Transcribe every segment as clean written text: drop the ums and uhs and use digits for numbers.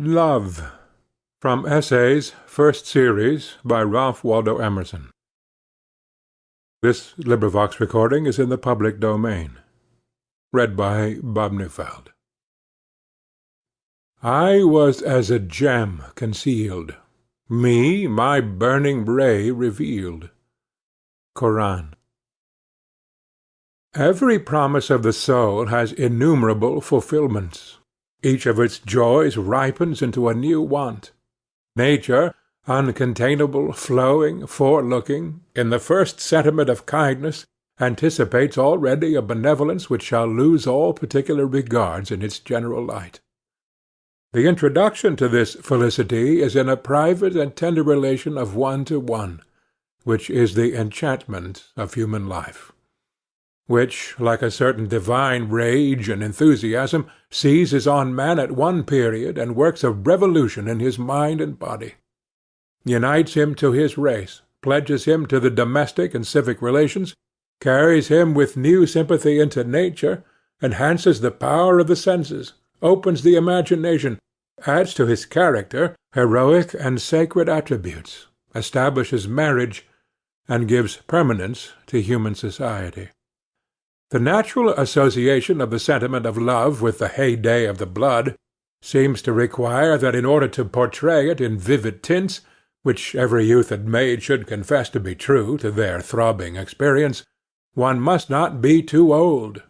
Love. From Essays, First Series, by Ralph Waldo Emerson. This recording is in the public domain. Read by Bob Neufeld. I was as a gem concealed. Me my burning ray revealed. Koran. Every promise of the soul has innumerable fulfilments. Each of its joys ripens into a new want. Nature, uncontainable, flowing, forelooking, in the first sentiment of kindness, anticipates already a benevolence which shall lose all particular regards in its general light. The introduction to this felicity is in a private and tender relation of one to one, which is the enchantment of human life, which, like a certain divine rage and enthusiasm, seizes on man at one period and works a revolution in his mind and body, unites him to his race, pledges him to the domestic and civic relations, carries him with new sympathy into nature, enhances the power of the senses, opens the imagination, adds to his character heroic and sacred attributes, establishes marriage, and gives permanence to human society. The natural association of the sentiment of love with the heyday of the blood seems to require that in order to portray it in vivid tints, which every youth and maid should confess to be true to their throbbing experience, one must not be too old.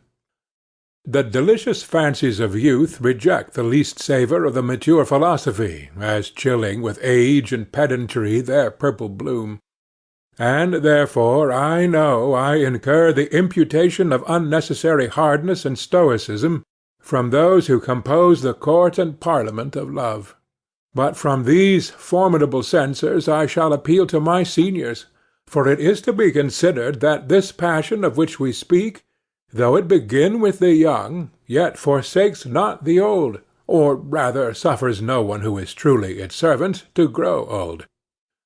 The delicious fancies of youth reject the least savour of the mature philosophy, as chilling with age and pedantry their purple bloom. And therefore I know I incur the imputation of unnecessary hardness and stoicism from those who compose the court and parliament of love. But from these formidable censors I shall appeal to my seniors, for it is to be considered that this passion of which we speak, though it begin with the young, yet forsakes not the old, or rather suffers no one who is truly its servant to grow old,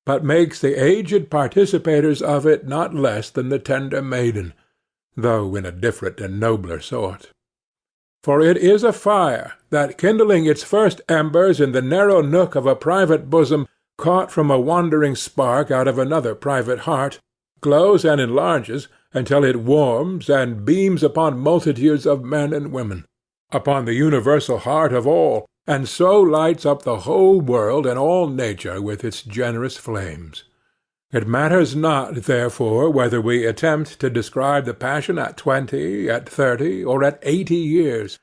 but makes the aged participators of it not less than the tender maiden, though in a different and nobler sort. For it is a fire that, kindling its first embers in the narrow nook of a private bosom, caught from a wandering spark out of another private heart, glows and enlarges until it warms and beams upon multitudes of men and women, upon the universal heart of all, and so lights up the whole world and all nature with its generous flames. It matters not, therefore, whether we attempt to describe the passion at 20, at 30, or at 80 years.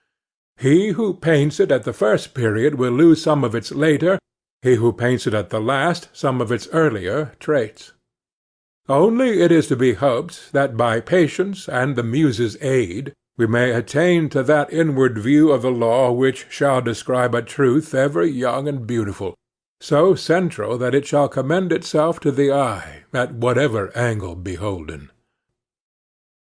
He who paints it at the first period will lose some of its later, he who paints it at the last some of its earlier traits. Only it is to be hoped that by patience and the Muses' aid we may attain to that inward view of the law which shall describe a truth ever young and beautiful, so central that it shall commend itself to the eye, at whatever angle beholden.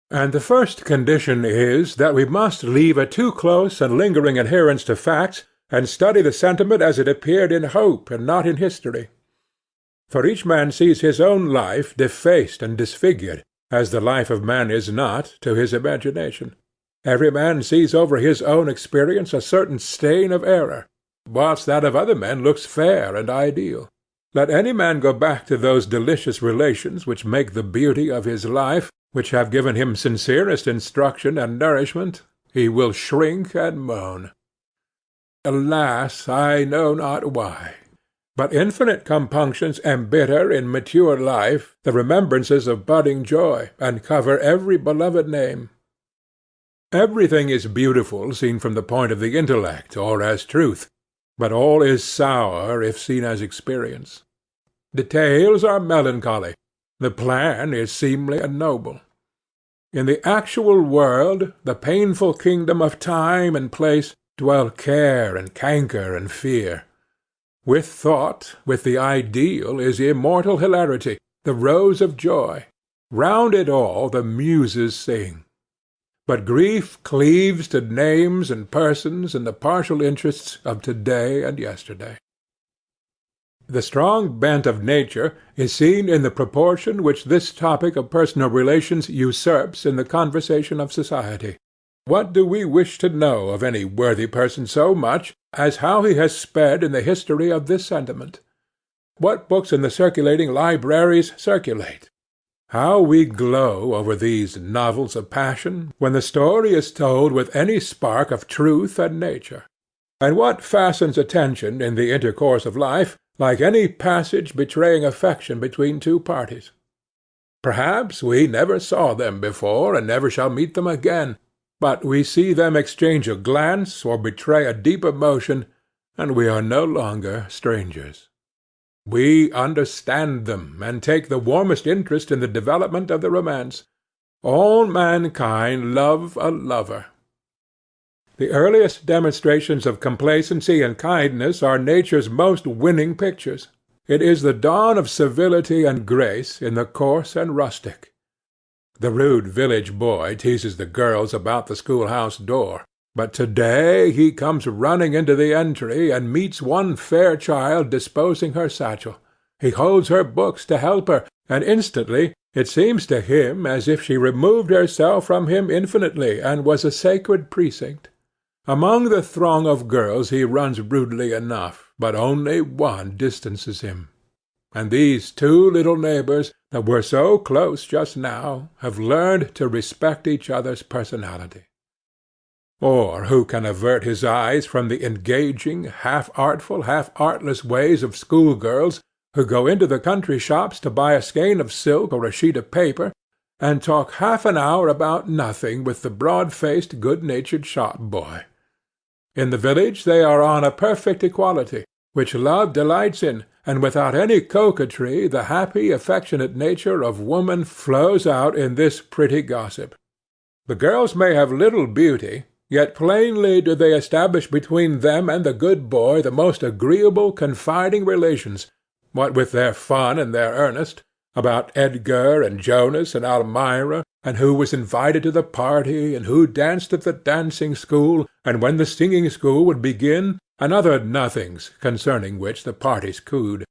And the first condition is, that we must leave a too close and lingering adherence to facts, and study the sentiment as it appeared in hope and not in history. For each man sees his own life defaced and disfigured, as the life of man is not to his imagination. Every man sees over his own experience a certain stain of error, whilst that of other men looks fair and ideal. Let any man go back to those delicious relations which make the beauty of his life, which have given him sincerest instruction and nourishment, he will shrink and moan. Alas, I know not why, but infinite compunctions embitter in mature life the remembrances of budding joy, and cover every beloved name. Everything is beautiful seen from the point of the intellect or as truth, but all is sour if seen as experience. Details are melancholy, the plan is seemly and noble. In the actual world, the painful kingdom of time and place, dwell care and canker and fear. With thought, with the ideal, is immortal hilarity, the rose of joy. Round it all the Muses sing. But grief cleaves to names and persons and the partial interests of to-day and yesterday. The strong bent of nature is seen in the proportion which this topic of personal relations usurps in the conversation of society. What do we wish to know of any worthy person so much as how he has sped in the history of this sentiment? What books in the circulating libraries circulate? How we glow over these novels of passion, when the story is told with any spark of truth and nature! And what fastens attention in the intercourse of life, like any passage betraying affection between two parties? Perhaps we never saw them before, and never shall meet them again, but we see them exchange a glance or betray a deep emotion, and we are no longer strangers. We understand them, and take the warmest interest in the development of the romance. All mankind love a lover. The earliest demonstrations of complacency and kindness are nature's most winning pictures. It is the dawn of civility and grace in the coarse and rustic. The rude village boy teases the girls about the schoolhouse door, but to-day he comes running into the entry and meets one fair child disposing her satchel. He holds her books to help her, and instantly it seems to him as if she removed herself from him infinitely and was a sacred precinct. Among the throng of girls he runs rudely enough, but only one distances him. And these two little neighbors, that were so close just now, have learned to respect each other's personality. Or who can avert his eyes from the engaging, half-artful, half-artless ways of schoolgirls who go into the country shops to buy a skein of silk or a sheet of paper, and talk half an hour about nothing with the broad-faced, good-natured shop-boy? In the village they are on a perfect equality, which love delights in, and without any coquetry the happy, affectionate nature of woman flows out in this pretty gossip. The girls may have little beauty, yet plainly do they establish between them and the good boy the most agreeable, confiding relations, what with their fun and their earnest, about Edgar and Jonas and Almira, and who was invited to the party, and who danced at the dancing-school, and when the singing-school would begin, and other nothings concerning which the parties cooed.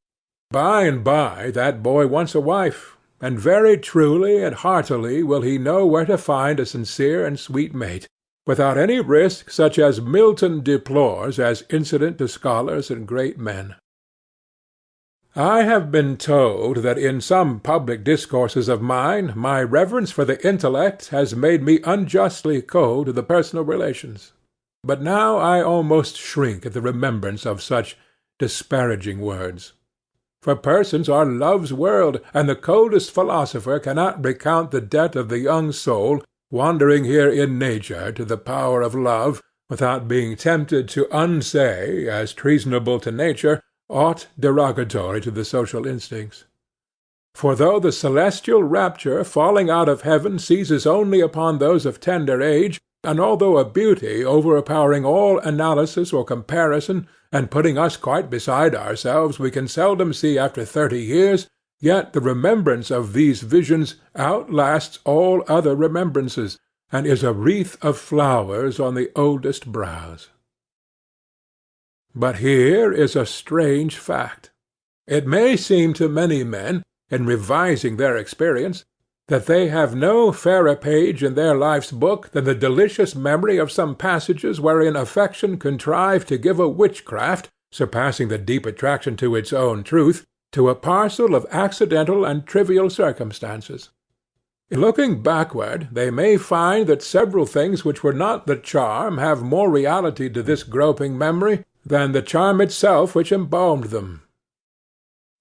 By and by that boy wants a wife, and very truly and heartily will he know where to find a sincere and sweet mate, without any risk such as Milton deplores as incident to scholars and great men. I have been told that in some public discourses of mine my reverence for the intellect has made me unjustly cold to the personal relations. But now I almost shrink at the remembrance of such disparaging words. For persons are love's world, and the coldest philosopher cannot recount the debt of the young soul wandering here in nature to the power of love, without being tempted to unsay, as treasonable to nature, aught derogatory to the social instincts. For though the celestial rapture falling out of heaven seizes only upon those of tender age, and although a beauty overpowering all analysis or comparison, and putting us quite beside ourselves, we can seldom see after 30 years, yet the remembrance of these visions outlasts all other remembrances, and is a wreath of flowers on the oldest brows. But here is a strange fact. It may seem to many men, in revising their experience, that they have no fairer page in their life's book than the delicious memory of some passages wherein affection contrived to give a witchcraft, surpassing the deep attraction to its own truth, to a parcel of accidental and trivial circumstances. In looking backward, they may find that several things which were not the charm have more reality to this groping memory than the charm itself which embalmed them.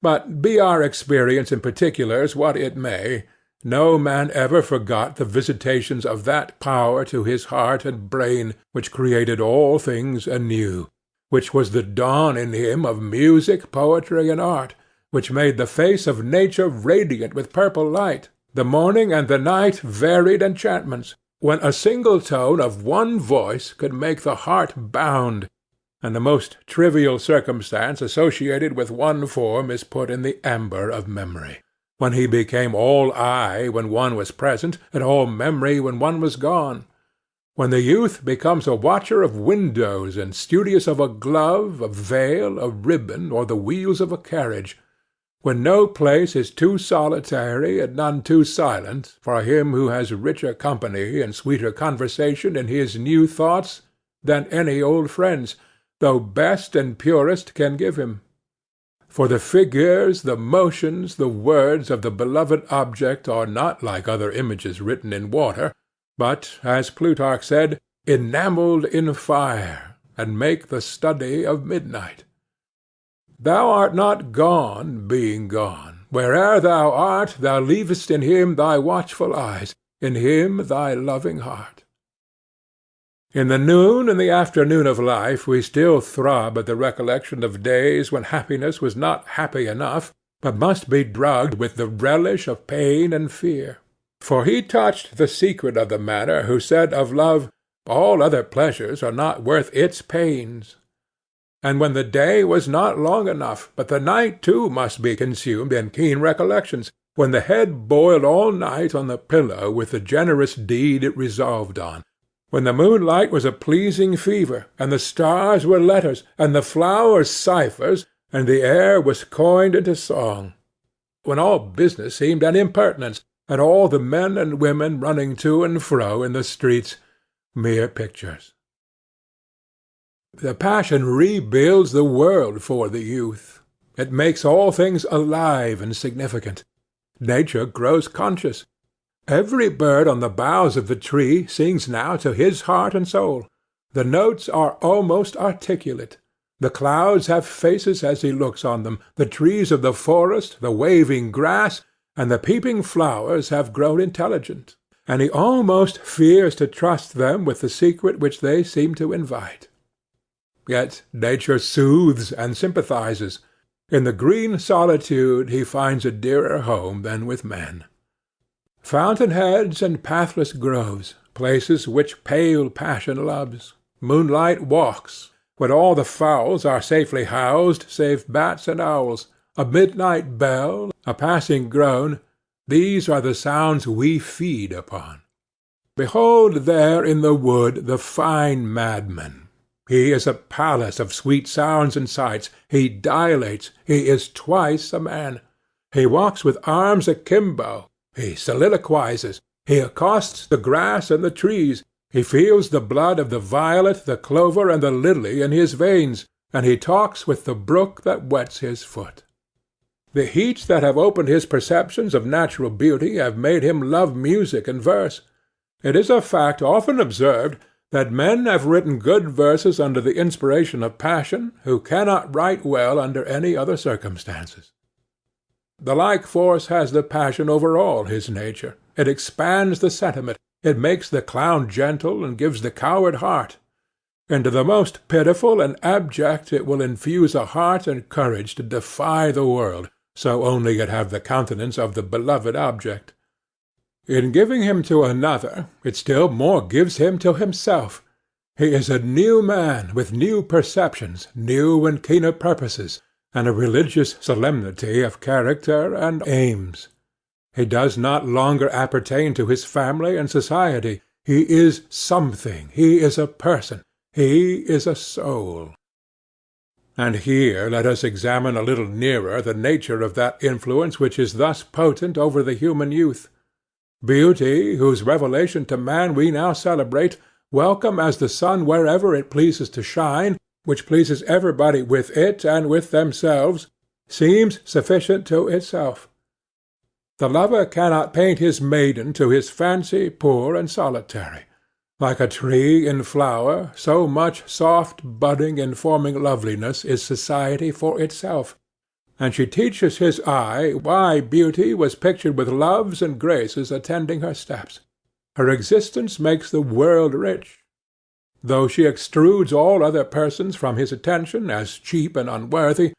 But be our experience in particulars what it may, no man ever forgot the visitations of that power to his heart and brain which created all things anew, which was the dawn in him of music, poetry, and art, which made the face of nature radiant with purple light, the morning and the night varied enchantments, when a single tone of one voice could make the heart bound, and the most trivial circumstance associated with one form is put in the amber of memory, when he became all eye when one was present, and all memory when one was gone, when the youth becomes a watcher of windows and studious of a glove, a veil, a ribbon, or the wheels of a carriage, when no place is too solitary and none too silent for him who has richer company and sweeter conversation in his new thoughts than any old friends, though best and purest, can give him. For the figures, the motions, the words of the beloved object are not like other images written in water, but, as Plutarch said, enamelled in fire, and make the study of midnight. Thou art not gone, being gone. Where'er thou art, thou leavest in him thy watchful eyes, in him thy loving heart. In the noon and the afternoon of life we still throb at the recollection of days when happiness was not happy enough, but must be drugged with the relish of pain and fear. For he touched the secret of the matter who said of love, all other pleasures are not worth its pains. And when the day was not long enough, but the night too must be consumed in keen recollections, when the head boiled all night on the pillow with the generous deed it resolved on, when the moonlight was a pleasing fever, and the stars were letters, and the flowers ciphers, and the air was coined into song, when all business seemed an impertinence, and all the men and women running to and fro in the streets mere pictures. The passion rebuilds the world for the youth. It makes all things alive and significant. Nature grows conscious. Every bird on the boughs of the tree sings now to his heart and soul. The notes are almost articulate. The clouds have faces as he looks on them. The trees of the forest, the waving grass, and the peeping flowers have grown intelligent, and he almost fears to trust them with the secret which they seem to invite. Yet nature soothes and sympathizes. In the green solitude he finds a dearer home than with men. Fountain-heads and pathless groves, places which pale passion loves, moonlight walks, when all the fowls are safely housed save bats and owls, a midnight bell, a passing groan, these are the sounds we feed upon. Behold there in the wood the fine madman. He is a palace of sweet sounds and sights. He dilates. He is twice a man. He walks with arms akimbo. He soliloquizes. He accosts the grass and the trees. He feels the blood of the violet, the clover, and the lily in his veins, and he talks with the brook that wets his foot. The heats that have opened his perceptions of natural beauty have made him love music and verse. It is a fact often observed that men have written good verses under the inspiration of passion who cannot write well under any other circumstances. The like force has the passion over all his nature. It expands the sentiment. It makes the clown gentle and gives the coward heart. Into the most pitiful and abject it will infuse a heart and courage to defy the world, so only it have the countenance of the beloved object. In giving him to another, it still more gives him to himself. He is a new man, with new perceptions, new and keener purposes, and a religious solemnity of character and aims. He does not longer appertain to his family and society. He is something. He is a person. He is a soul. And here let us examine a little nearer the nature of that influence which is thus potent over the human youth. Beauty, whose revelation to man we now celebrate, welcome as the sun wherever it pleases to shine, which pleases everybody with it and with themselves, seems sufficient to itself. The lover cannot paint his maiden to his fancy poor and solitary. Like a tree in flower, so much soft budding and forming loveliness is society for itself, and she teaches his eye why beauty was pictured with loves and graces attending her steps. Her existence makes the world rich. Though she extrudes all other persons from his attention as cheap and unworthy,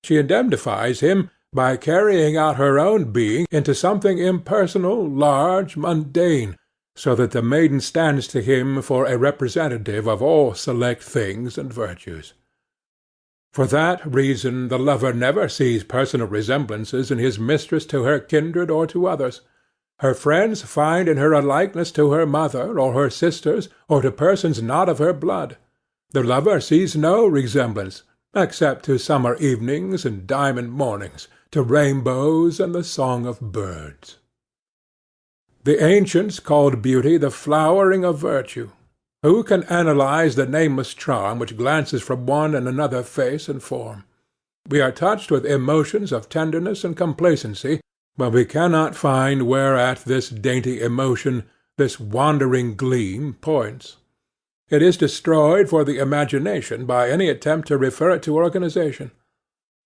she indemnifies him by carrying out her own being into something impersonal, large, mundane, so that the maiden stands to him for a representative of all select things and virtues. For that reason the lover never sees personal resemblances in his mistress to her kindred or to others. Her friends find in her a likeness to her mother, or her sisters, or to persons not of her blood. The lover sees no resemblance. except to summer evenings and diamond mornings, to rainbows and the song of birds. The ancients called beauty the flowering of virtue. Who can analyze the nameless charm which glances from one and another face and form? We are touched with emotions of tenderness and complacency, but we cannot find whereat this dainty emotion, this wandering gleam, points. It is destroyed for the imagination by any attempt to refer it to organization.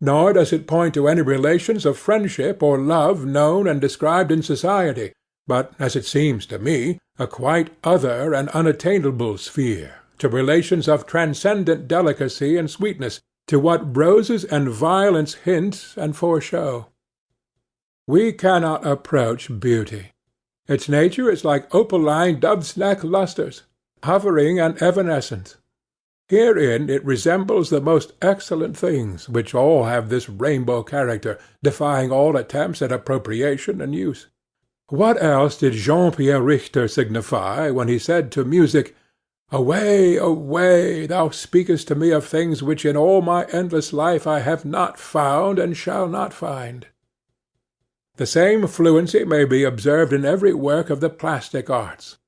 Nor does it point to any relations of friendship or love known and described in society, but, as it seems to me, a quite other and unattainable sphere, to relations of transcendent delicacy and sweetness, to what roses and violets hint and foreshow. We cannot approach beauty. Its nature is like opaline dove's neck lustres, hovering and evanescent. Herein it resembles the most excellent things, which all have this rainbow character, defying all attempts at appropriation and use. What else did Jean Pierre Richter signify when he said to music, "Away, away, thou speakest to me of things which in all my endless life I have not found and shall not find"? The same fluency may be observed in every work of the plastic arts.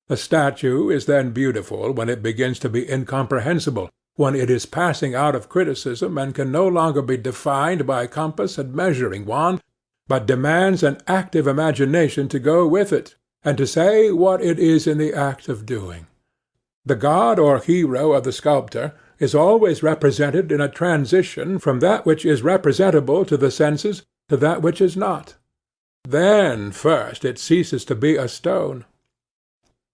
The statue is then beautiful when it begins to be incomprehensible, when it is passing out of criticism and can no longer be defined by compass and measuring wand, but demands an active imagination to go with it, and to say what it is in the act of doing. The god or hero of the sculptor is always represented in a transition from that which is representable to the senses to that which is not. Then first it ceases to be a stone.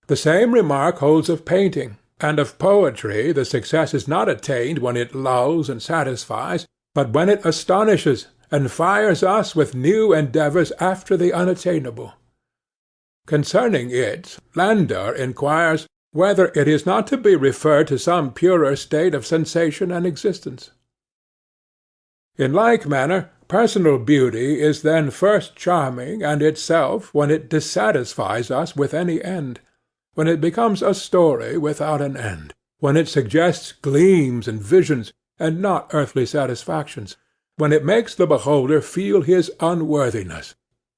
The same remark holds of painting, and of poetry the success is not attained when it lulls and satisfies, but when it astonishes and fires us with new endeavours after the unattainable. Concerning it, Landor inquires whether it is not to be referred to some purer state of sensation and existence. In like manner, personal beauty is then first charming and itself when it dissatisfies us with any end, when it becomes a story without an end, when it suggests gleams and visions, and not earthly satisfactions, when it makes the beholder feel his unworthiness,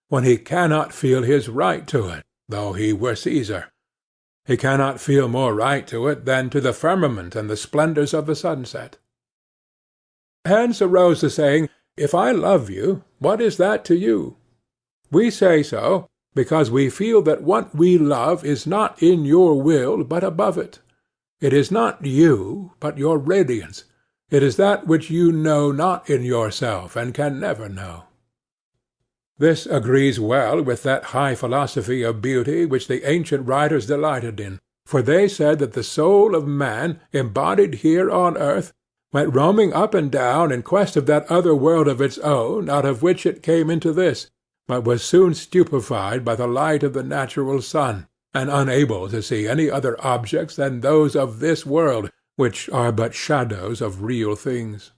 when he cannot feel his right to it, though he were Caesar. He cannot feel more right to it than to the firmament and the splendors of the sunset. Hence arose the saying, "If I love you, what is that to you?" We say so, because we feel that what we love is not in your will, but above it. It is not you, but your radiance. It is that which you know not in yourself, and can never know. This agrees well with that high philosophy of beauty which the ancient writers delighted in, for they said that the soul of man, embodied here on earth, went roaming up and down in quest of that other world of its own out of which it came into this, but was soon stupefied by the light of the natural sun, and unable to see any other objects than those of this world, which are but shadows of real things.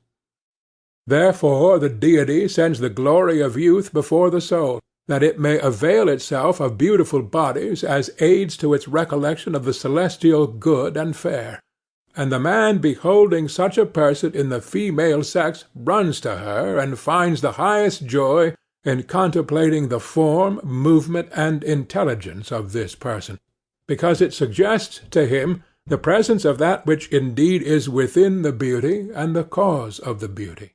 Therefore the Deity sends the glory of youth before the soul, that it may avail itself of beautiful bodies as aids to its recollection of the celestial good and fair, and the man beholding such a person in the female sex runs to her and finds the highest joy in contemplating the form, movement, and intelligence of this person, because it suggests to him the presence of that which indeed is within the beauty and the cause of the beauty.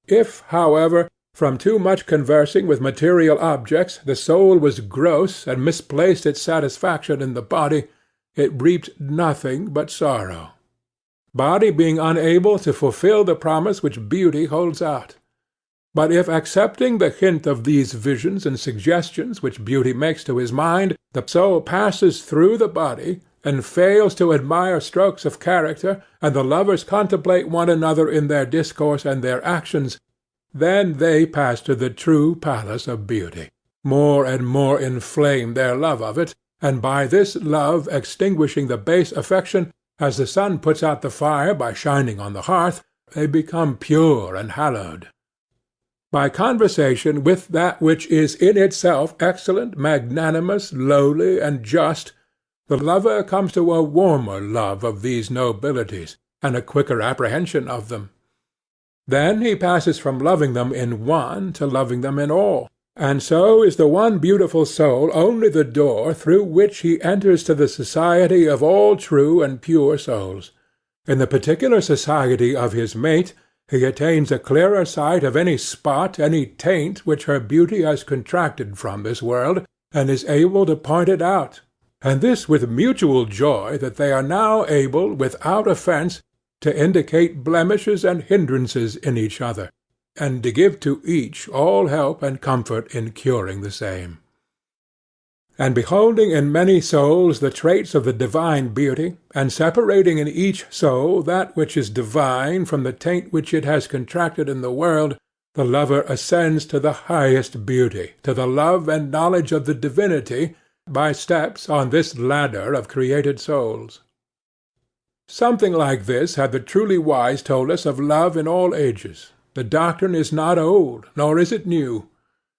If, however, from too much conversing with material objects the soul was gross and misplaced its satisfaction in the body, it reaped nothing but sorrow, body being unable to fulfill the promise which beauty holds out. But if, accepting the hint of these visions and suggestions which beauty makes to his mind, the soul passes through the body, and fails to admire strokes of character, and the lovers contemplate one another in their discourse and their actions, then they pass to the true palace of beauty, more and more inflame their love of it, and by this love extinguishing the base affection, as the sun puts out the fire by shining on the hearth, they become pure and hallowed. By conversation with that which is in itself excellent, magnanimous, lowly, and just, the lover comes to a warmer love of these nobilities, and a quicker apprehension of them. Then he passes from loving them in one to loving them in all, and so is the one beautiful soul only the door through which he enters to the society of all true and pure souls. In the particular society of his mate he attains a clearer sight of any spot, any taint which her beauty has contracted from this world, and is able to point it out, and this with mutual joy that they are now able, without offence, to indicate blemishes and hindrances in each other, and to give to each all help and comfort in curing the same. And beholding in many souls the traits of the divine beauty, and separating in each soul that which is divine from the taint which it has contracted in the world, the lover ascends to the highest beauty, to the love and knowledge of the divinity, by steps on this ladder of created souls. Something like this have the truly wise told us of love in all ages. The doctrine is not old, nor is it new.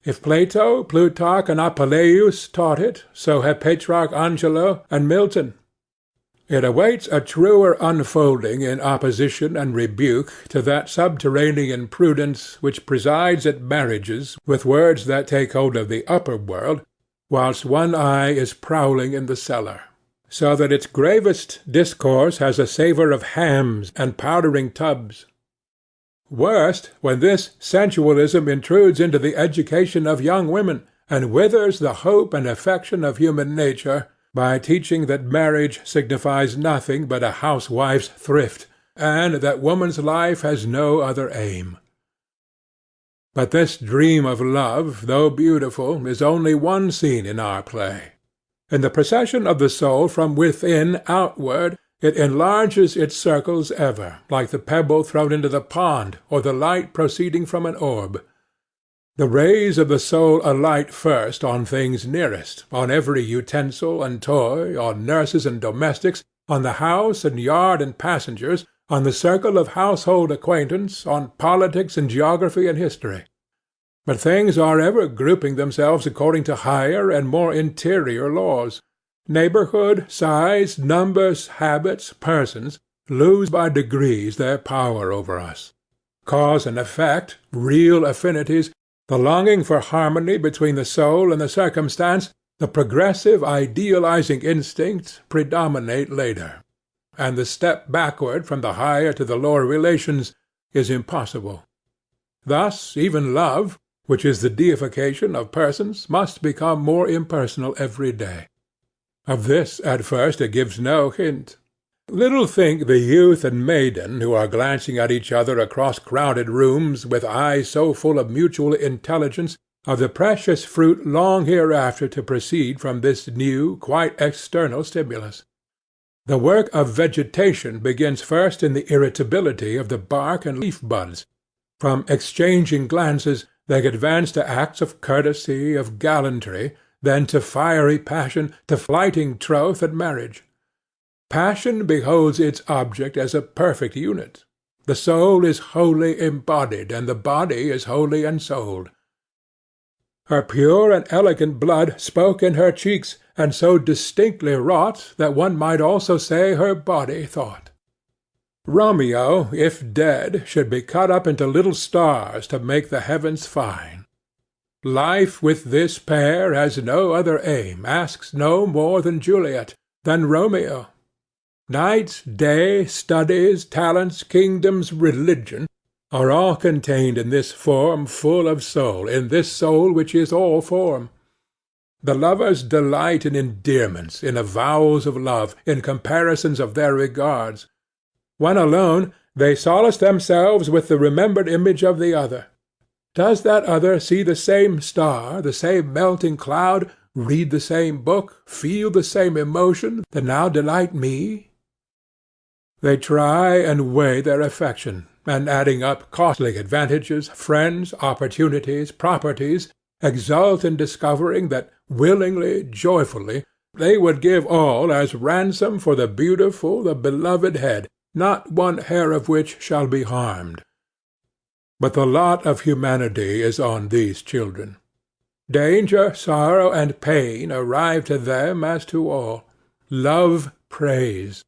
If Plato, Plutarch, and Apuleius taught it, so have Petrarch, Angelo, and Milton. It awaits a truer unfolding in opposition and rebuke to that subterranean prudence which presides at marriages with words that take hold of the upper world, whilst one eye is prowling in the cellar, so that its gravest discourse has a savour of hams and powdering tubs. Worst, when this sensualism intrudes into the education of young women, and withers the hope and affection of human nature, by teaching that marriage signifies nothing but a housewife's thrift, and that woman's life has no other aim. But this dream of love, though beautiful, is only one scene in our play. In the procession of the soul from within outward, it enlarges its circles ever, like the pebble thrown into the pond, or the light proceeding from an orb. The rays of the soul alight first on things nearest, on every utensil and toy, on nurses and domestics, on the house and yard and passengers, on the circle of household acquaintance, on politics and geography and history. But things are ever grouping themselves according to higher and more interior laws. Neighborhood, size, numbers, habits, persons, lose by degrees their power over us. Cause and effect, real affinities, the longing for harmony between the soul and the circumstance, the progressive idealizing instinct, predominate later, and the step backward from the higher to the lower relations is impossible. Thus even love, which is the deification of persons, must become more impersonal every day. Of this at first it gives no hint. Little think the youth and maiden who are glancing at each other across crowded rooms with eyes so full of mutual intelligence of the precious fruit long hereafter to proceed from this new, quite external stimulus. The work of vegetation begins first in the irritability of the bark and leaf buds. From exchanging glances they advance to acts of courtesy, of gallantry, then to fiery passion, to flighting troth and marriage. Passion beholds its object as a perfect unit. The soul is wholly embodied, and the body is wholly ensouled. Her pure and elegant blood spoke in her cheeks, and so distinctly wrought that one might also say her body thought. Romeo, if dead, should be cut up into little stars to make the heavens fine. Life with this pair has no other aim, asks no more than Juliet, than Romeo. Night, day, studies, talents, kingdoms, religion, are all contained in this form full of soul, in this soul which is all form. The lovers delight in endearments, in avowals of love, in comparisons of their regards. When alone, they solace themselves with the remembered image of the other. Does that other see the same star, the same melting cloud, read the same book, feel the same emotion, that now delight me? They try and weigh their affection, and adding up costly advantages, friends, opportunities, properties, exult in discovering that willingly, joyfully, they would give all as ransom for the beautiful, the beloved head, not one hair of which shall be harmed. But the lot of humanity is on these children. Danger, sorrow, and pain arrive to them as to all. Love prays.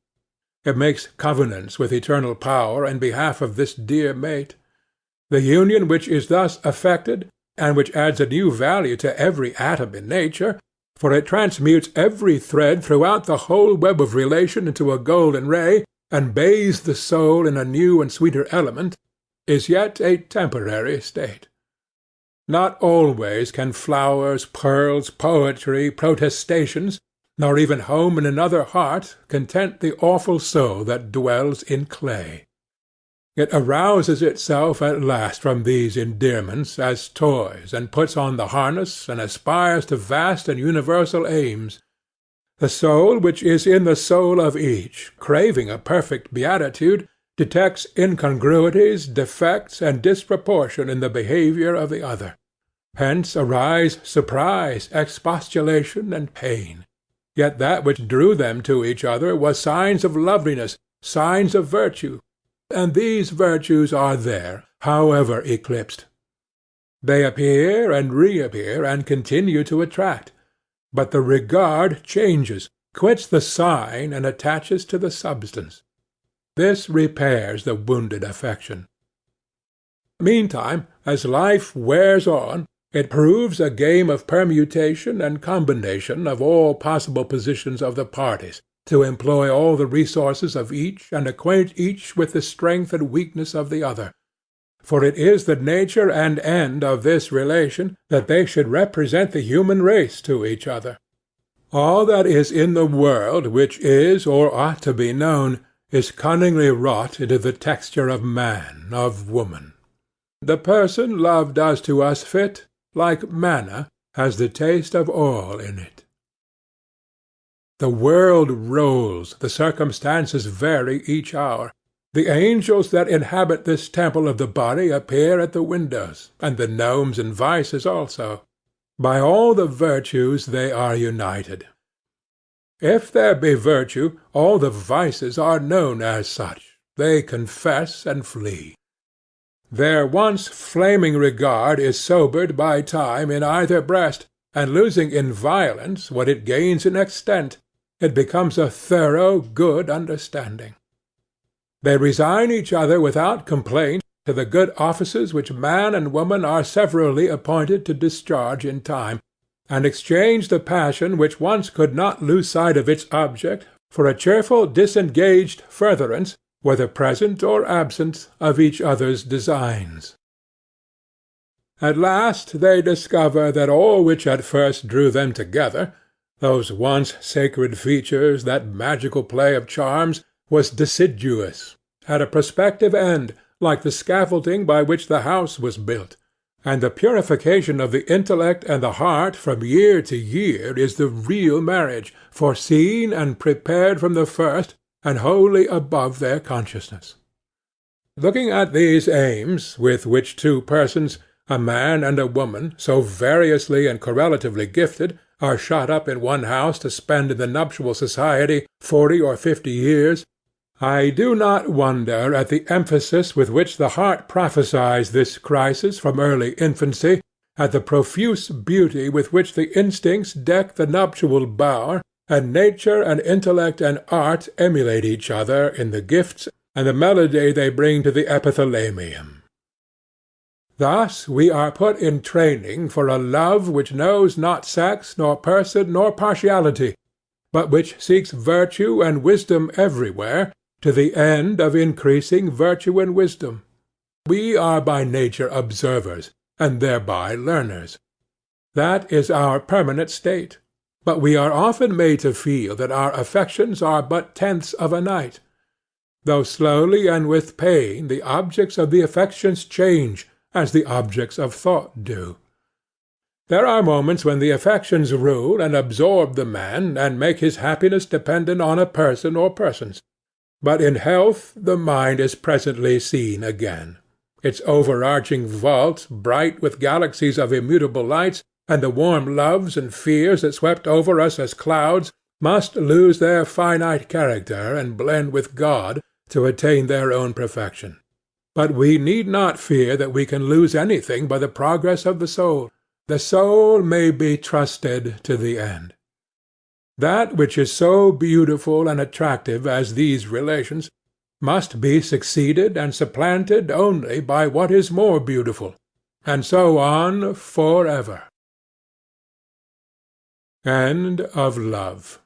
It makes covenants with eternal power in behalf of this dear mate. The union which is thus effected, and which adds a new value to every atom in nature, for it transmutes every thread throughout the whole web of relation into a golden ray, and bathes the soul in a new and sweeter element, is yet a temporary state. Not always can flowers, pearls, poetry, protestations, nor even home in another heart, content the awful soul that dwells in clay. It arouses itself at last from these endearments as toys, and puts on the harness, and aspires to vast and universal aims. The soul which is in the soul of each, craving a perfect beatitude, detects incongruities, defects, and disproportion in the behaviour of the other. Hence arise surprise, expostulation, and pain. Yet that which drew them to each other was signs of loveliness, signs of virtue, and these virtues are there, however eclipsed. They appear and reappear and continue to attract, but the regard changes, quits the sign, and attaches to the substance. This repairs the wounded affection. Meantime, as life wears on, it proves a game of permutation and combination of all possible positions of the parties, to employ all the resources of each, and acquaint each with the strength and weakness of the other. For it is the nature and end of this relation that they should represent the human race to each other. All that is in the world which is or ought to be known is cunningly wrought into the texture of man, of woman. The person love does to us fit, like manna, has the taste of all in it. The world rolls, the circumstances vary each hour. The angels that inhabit this temple of the body appear at the windows, and the gnomes and vices also. By all the virtues they are united. If there be virtue, all the vices are known as such. They confess and flee. Their once flaming regard is sobered by time in either breast, and losing in violence what it gains in extent, it becomes a thorough good understanding. They resign each other without complaint to the good offices which man and woman are severally appointed to discharge in time, and exchange the passion which once could not lose sight of its object for a cheerful disengaged furtherance, whether present or absent, of each other's designs. At last they discover that all which at first drew them together, those once sacred features, that magical play of charms, was deciduous, had a prospective end, like the scaffolding by which the house was built, and the purification of the intellect and the heart from year to year is the real marriage, foreseen and prepared from the first, and wholly above their consciousness. Looking at these aims, with which two persons, a man and a woman, so variously and correlatively gifted, are shut up in one house to spend in the nuptial society 40 or 50 years, I do not wonder at the emphasis with which the heart prophesies this crisis from early infancy, at the profuse beauty with which the instincts deck the nuptial bower, and nature and intellect and art emulate each other in the gifts and the melody they bring to the epithalamium. Thus we are put in training for a love which knows not sex, nor person, nor partiality, but which seeks virtue and wisdom everywhere, to the end of increasing virtue and wisdom. We are by nature observers, and thereby learners. That is our permanent state. But we are often made to feel that our affections are but tenths of a night. Though slowly and with pain the objects of the affections change, as the objects of thought do. There are moments when the affections rule and absorb the man, and make his happiness dependent on a person or persons. But in health the mind is presently seen again. Its overarching vault, bright with galaxies of immutable lights, and the warm loves and fears that swept over us as clouds, must lose their finite character and blend with God to attain their own perfection. But we need not fear that we can lose anything by the progress of the soul. The soul may be trusted to the end. That which is so beautiful and attractive as these relations must be succeeded and supplanted only by what is more beautiful, and so on for ever. End of Love.